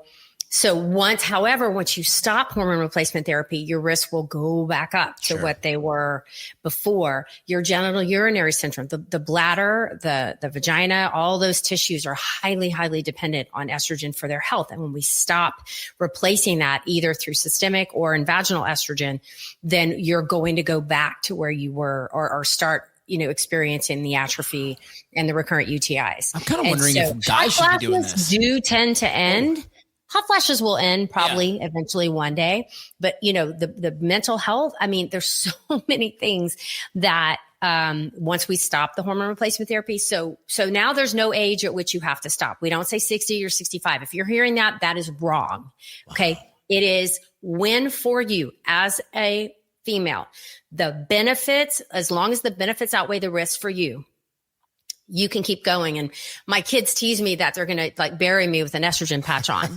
once you stop hormone replacement therapy, your risks will go back up to what they were before. Your genital urinary syndrome, the bladder, the vagina, all those tissues are highly, highly dependent on estrogen for their health. And when we stop replacing that, either through systemic or in vaginal estrogen, then you're going to go back to where you were, or start experiencing the atrophy and the recurrent UTIs.
I'm kind of wondering if guys should be doing this.
Do tend to end. Hot flashes will end probably eventually one day, but the mental health, I mean, there's so many things that once we stop the hormone replacement therapy. So now there's no age at which you have to stop. We don't say 60 or 65. If you're hearing that, that is wrong. Wow. Okay. It is when for you as a female, the benefits, as long as the benefits outweigh the risks for you, you can keep going. And my kids tease me that they're going to bury me with an estrogen patch on.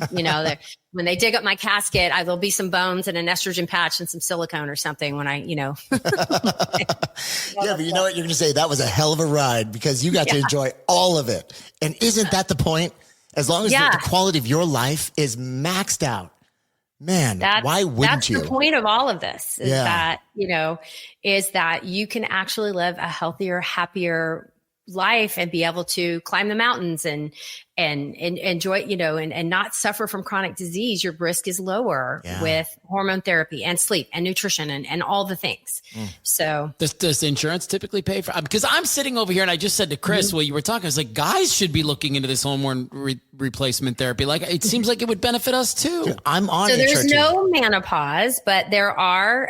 When they dig up my casket, there'll be some bones and an estrogen patch and some silicone or something when
Yeah, but you know what? You're going to say that was a hell of a ride because you got to enjoy all of it. And isn't that the point? As long as the quality of your life is maxed out, man, why wouldn't you?
That's the point of all of this is that, is that you can actually live a healthier, happier life and be able to climb the mountains and enjoy, and not suffer from chronic disease. Your risk is lower with hormone therapy and sleep and nutrition and all the things. So
does insurance typically pay for, because I'm sitting over here and I just said to Chris, while you were talking, I was like, guys should be looking into this hormone replacement therapy. Like, it seems like it would benefit us too.
Dude, I'm on
So
HRT.
there's no menopause, but there are,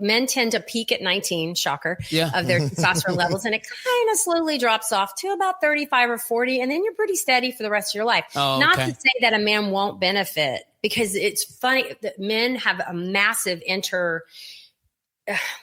men tend to peak at 19, shocker, of their testosterone levels. And it kind of slowly drops off to about 35 or 40. And then you're pretty steady for the rest of your life. Not to say that a man won't benefit, because it's funny that men have a massive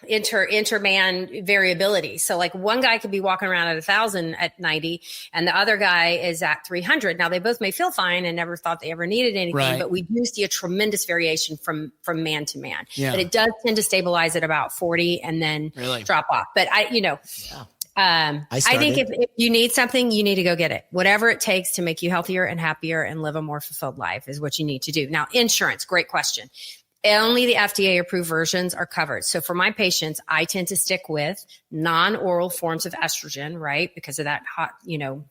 interman variability. So like one guy could be walking around at 1,000 at 90 and the other guy is at 300. Now they both may feel fine and never thought they ever needed anything, but we do see a tremendous variation from man to man. But it does tend to stabilize at about 40 and then drop off. But I think if you need something, you need to go get it. Whatever it takes to make you healthier and happier and live a more fulfilled life is what you need to do. Now, insurance, great question. Only the FDA approved versions are covered. So for my patients, I tend to stick with non-oral forms of estrogen, right? Because of that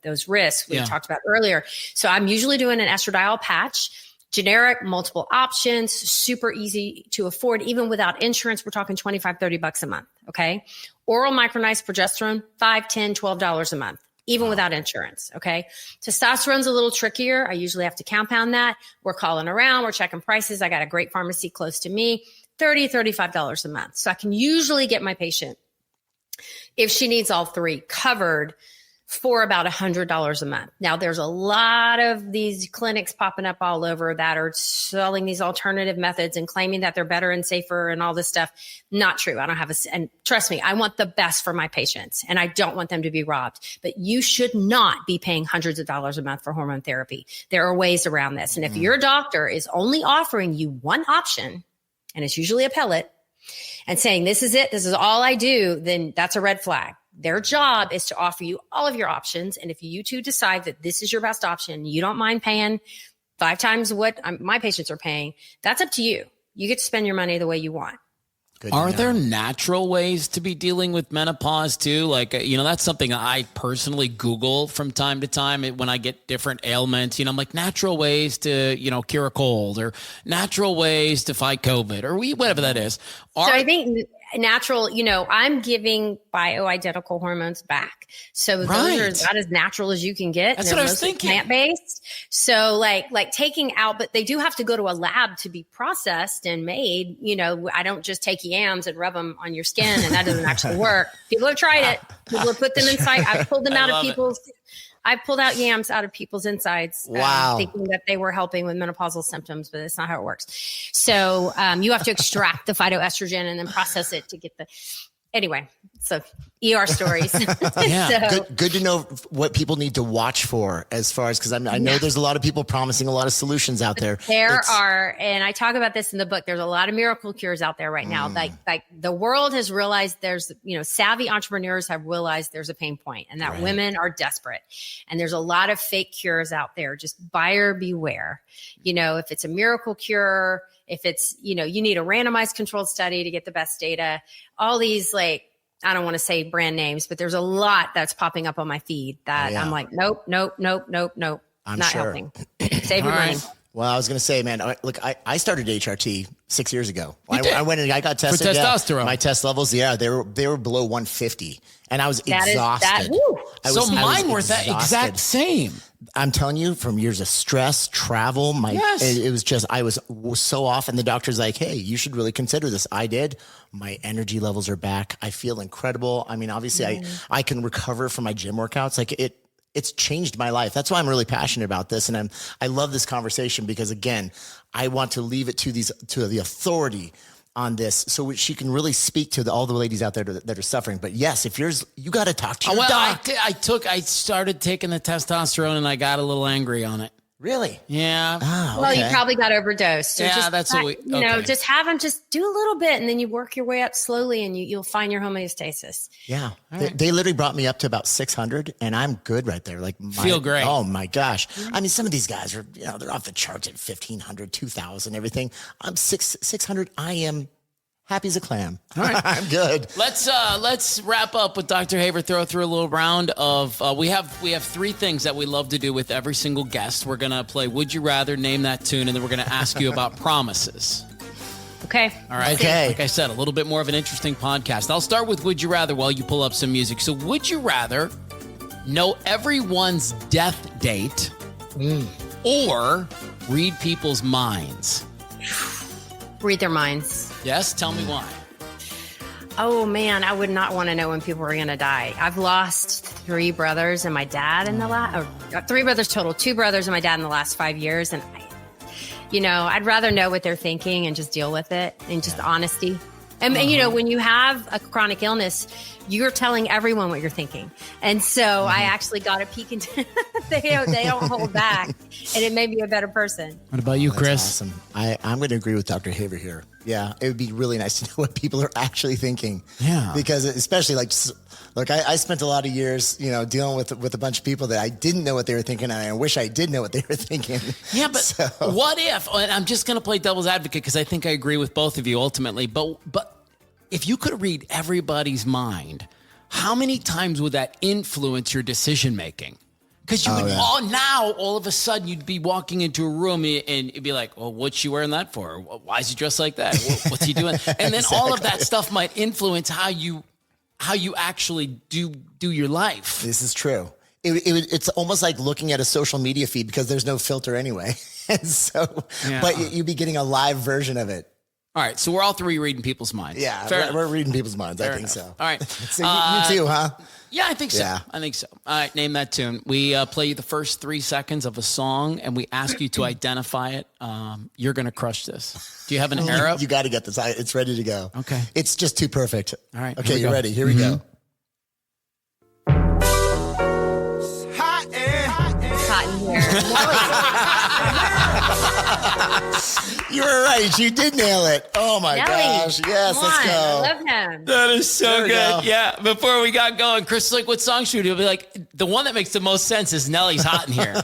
those risks we talked about earlier. So I'm usually doing an estradiol patch. Generic, multiple options, super easy to afford. Even without insurance, we're talking $25, $30 a month. Okay. Oral micronized progesterone, $5, $10, $12 a month, even without insurance. Okay. Testosterone's a little trickier. I usually have to compound that. We're calling around. We're checking prices. I got a great pharmacy close to me, $30, $35 a month. So I can usually get my patient, if she needs all three, covered for about $100 a month. Now, there's a lot of these clinics popping up all over that are selling these alternative methods and claiming that they're better and safer and all this stuff. Not true. I don't have and trust me, I want the best for my patients and I don't want them to be robbed. But you should not be paying hundreds of dollars a month for hormone therapy. There are ways around this. And if your doctor is only offering you one option, and it's usually a pellet, and saying, this is it, this is all I do, then that's a red flag. Their job is to offer you all of your options. And if you two decide that this is your best option, you don't mind paying 5 times what my patients are paying, that's up to you. You get to spend your money the way you want.
Are there natural ways to be dealing with menopause too? Like, that's something I personally Google from time to time when I get different ailments. I'm like, natural ways to, cure a cold, or natural ways to fight COVID, or whatever that is.
So I think natural, I'm giving bioidentical hormones back. So those are about as natural as you can get.
That's what I was thinking.
Plant-based. So like taking out, but they do have to go to a lab to be processed and made. I don't just take yams and rub them on your skin, and that doesn't actually work. People have tried it. People have put them inside. I've pulled them out of people's. I pulled out yams out of people's insides, thinking that they were helping with menopausal symptoms, but that's not how it works. So you have to extract the phytoestrogen and then process it to get anyway. So ER stories.
Good to know what people need to watch for as far as, because I know there's a lot of people promising a lot of solutions out there.
There are, and I talk about this in the book, there's a lot of miracle cures out there right now. Like the world has realized there's, savvy entrepreneurs have realized there's a pain point and that women are desperate. And there's a lot of fake cures out there. Just buyer beware. If it's a miracle cure, if it's, you need a randomized controlled study to get the best data, all these I don't want to say brand names, but there's a lot that's popping up on my feed that I'm like, nope.
I'm
not
sure.
helping. Save your money.
Well, I was going to say, man, look, I started HRT 6 years ago. I went and I got tested.
For testosterone.
My test levels, they were below 150, and I was exhausted.
Mine were that exact same.
I'm telling you, from years of stress, travel, it was just, I was so off, and the doctor's like, hey, you should really consider this. I did. My energy levels are back. I feel incredible. I mean, obviously I can recover from my gym workouts. Like it's changed my life. That's why I'm really passionate about this. And I love this conversation because, again, I want to leave it to the authority on this so she can really speak to all the ladies out there that are suffering. But yes, if you got to talk to your doc.
I started taking the testosterone and I got a little angry on it.
Really?
Yeah.
Ah,
Well, you
okay.
probably got overdosed. So
Yeah,
just,
that's what we-
you know,
okay.
just have them just do a little bit and then you work your way up slowly and you'll find your homeostasis.
Yeah. They literally brought me up to about 600 and I'm good right there. Like
Feel great.
Oh my gosh. I mean, some of these guys are, you know, they're off the charts at 1,500, 2,000, everything. I'm 600. I am happy as a clam.
All right.
I'm good.
Let's wrap up with Dr. Haver. Throw through a little round of we have 3 things that we love to do with every single guest. We're gonna play Would You Rather, name that tune, and then we're gonna ask you about promises.
Okay.
All right.
Okay.
Like I said, a little bit more of an interesting podcast. I'll start with Would You Rather while you pull up some music. So would you rather know everyone's death date or read people's minds?
Read their minds.
Yes? Tell me why.
Oh man, I would not want to know when people are going to die. I've lost 3 brothers and my dad in the last, 3 brothers total, 2 brothers and my dad in the last 5 years. And I'd rather know what they're thinking and just deal with it and just honesty. And when you have a chronic illness, you're telling everyone what you're thinking. And so I actually got a peek into, they don't hold back, and it made me a better person.
What about you,
That's
Chris?
awesome. I'm going to agree with Dr. Haver here. Yeah, it would be really nice to know what people are actually thinking.
Yeah.
Because especially look, I spent a lot of years, dealing with a bunch of people that I didn't know what they were thinking, and I wish I did know what they were thinking.
Yeah, but what if, and I'm just going to play devil's advocate because I think I agree with both of you ultimately, but if you could read everybody's mind, how many times would that influence your decision making? Because you would all of a sudden you'd be walking into a room and you'd be like, well, what's she wearing that for? Why is he dressed like that? What's he doing? And then all of that stuff might influence how you actually do your life.
This is true. It's almost like looking at a social media feed because there's no filter anyway. And so, but you'd be getting a live version of it.
All right, so we're all 3 reading people's minds.
Yeah, we're reading people's minds. I think so.
All right.
So you too, huh?
Yeah, I think so.
Yeah.
I think so. All right, name that tune. We play you the first 3 seconds of a song, and we ask you to identify it. You're going to crush this. Do you have an arrow?
You got to get this. It's ready to go.
Okay.
It's just too perfect.
All right.
Okay, you ready? Here we go.
Hot in here.
You were right. You did nail it. Oh my
Nelly,
gosh. Yes,
come
let's
on.
go.
I love him.
That is so
There we
good.
go.
Yeah. Before we got going, Chris was like, what song should we do? He'll be like, the one that makes the most sense is Nelly's Hot in Here.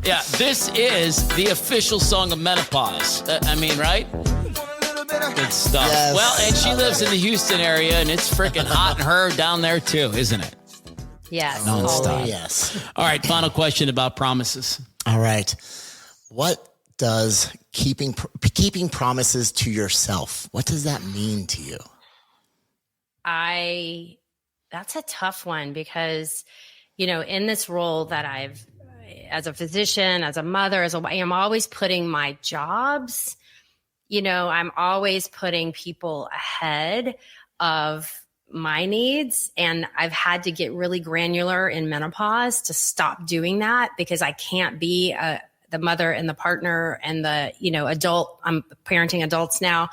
Yeah. This is the official song of menopause. I mean, right? Good stuff.
Yes.
Well, and she lives in the Houston area, and it's freaking hot in her down there too, isn't it?
Yes.
Non-stop.
always.
Yes.
All right. Final question about promises.
All right. What does keeping promises to yourself, what does that mean to you?
That's a tough one because, in this role that as a physician, as a mother, I'm always putting my jobs, I'm always putting people ahead of my needs. And I've had to get really granular in menopause to stop doing that because I can't be the mother and the partner and the, adult. I'm parenting adults now.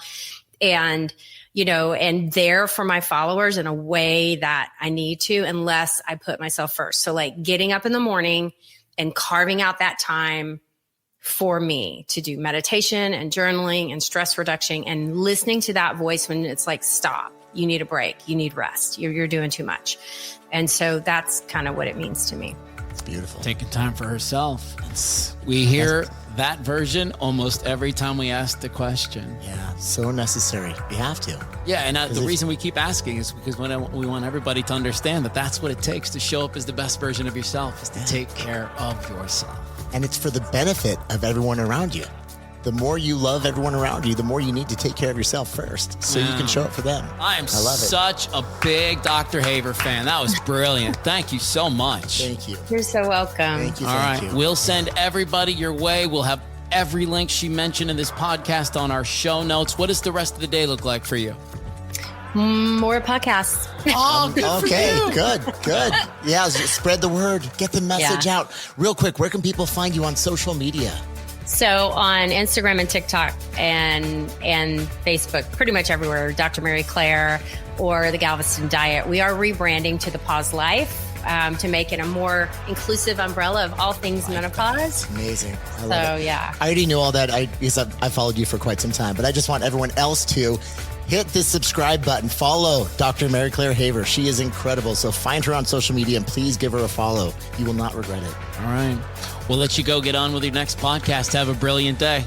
And, and there for my followers in a way that I need to, unless I put myself first. So like getting up in the morning and carving out that time for me to do meditation and journaling and stress reduction and listening to that voice when it's like, stop, you need a break, you need rest, you're doing too much. And so that's kind of what it means to me.
It's beautiful.
Taking time for herself. We hear that version almost every time we ask the question.
Yeah, so necessary. You have to.
Yeah, and the reason we keep asking is because we want everybody to understand that that's what it takes to show up as the best version of yourself, is to take care of yourself.
And it's for the benefit of everyone around you. The more you love everyone around you, the more you need to take care of yourself first so you can show up for them.
I am
love it.
such a big Dr. Haver fan. That was brilliant. Thank you so much.
Thank you.
You're so welcome.
Thank you.
All
Thank
right.
you.
We'll send everybody your way. We'll have every link she mentioned in this podcast on our show notes. What does the rest of the day look like for you?
More podcasts.
Oh, good for
Okay,
you.
good. Yeah, spread the word. Get the message out. Real quick, where can people find you on social media?
So on Instagram and TikTok and Facebook, pretty much everywhere, Dr. Mary Claire or the Galveston Diet. We are rebranding to the Pause Life. to make it a more inclusive umbrella of all things menopause.
Amazing. I love
So,
it.
yeah.
I already knew all that because I followed you for quite some time, but I just want everyone else to hit the subscribe button. Follow Dr. Mary Claire Haver. She is incredible. So find her on social media and please give her a follow. You will not regret it.
All right. We'll let you go get on with your next podcast. Have a brilliant day.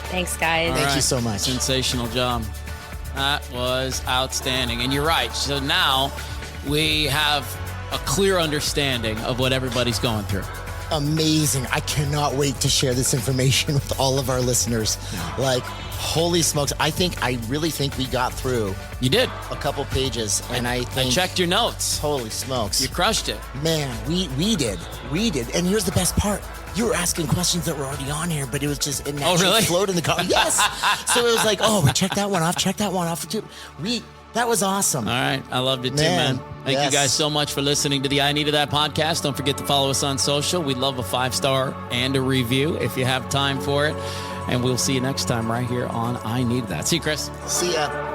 Thanks, guys.
Thank you so much.
Sensational job. That was outstanding. And you're right. So now we have a clear understanding of what everybody's going through.
Amazing. I cannot wait to share this information with all of our listeners. Like, holy smokes. I really think we got through.
You did.
A couple pages. And I think,
checked your notes.
Holy smokes.
You crushed it.
Man, we did. And here's the best part. You were asking questions that were already on here, but it was just, it naturally flowed in the car. Yes. So it was like, we checked that one off. That was awesome.
All right. I loved it too, man. Thank you guys so much for listening to the I Needed That podcast. Don't forget to follow us on social. We'd love a 5-star and a review if you have time for it. And we'll see you next time right here on I Needed That. See you, Chris.
See ya.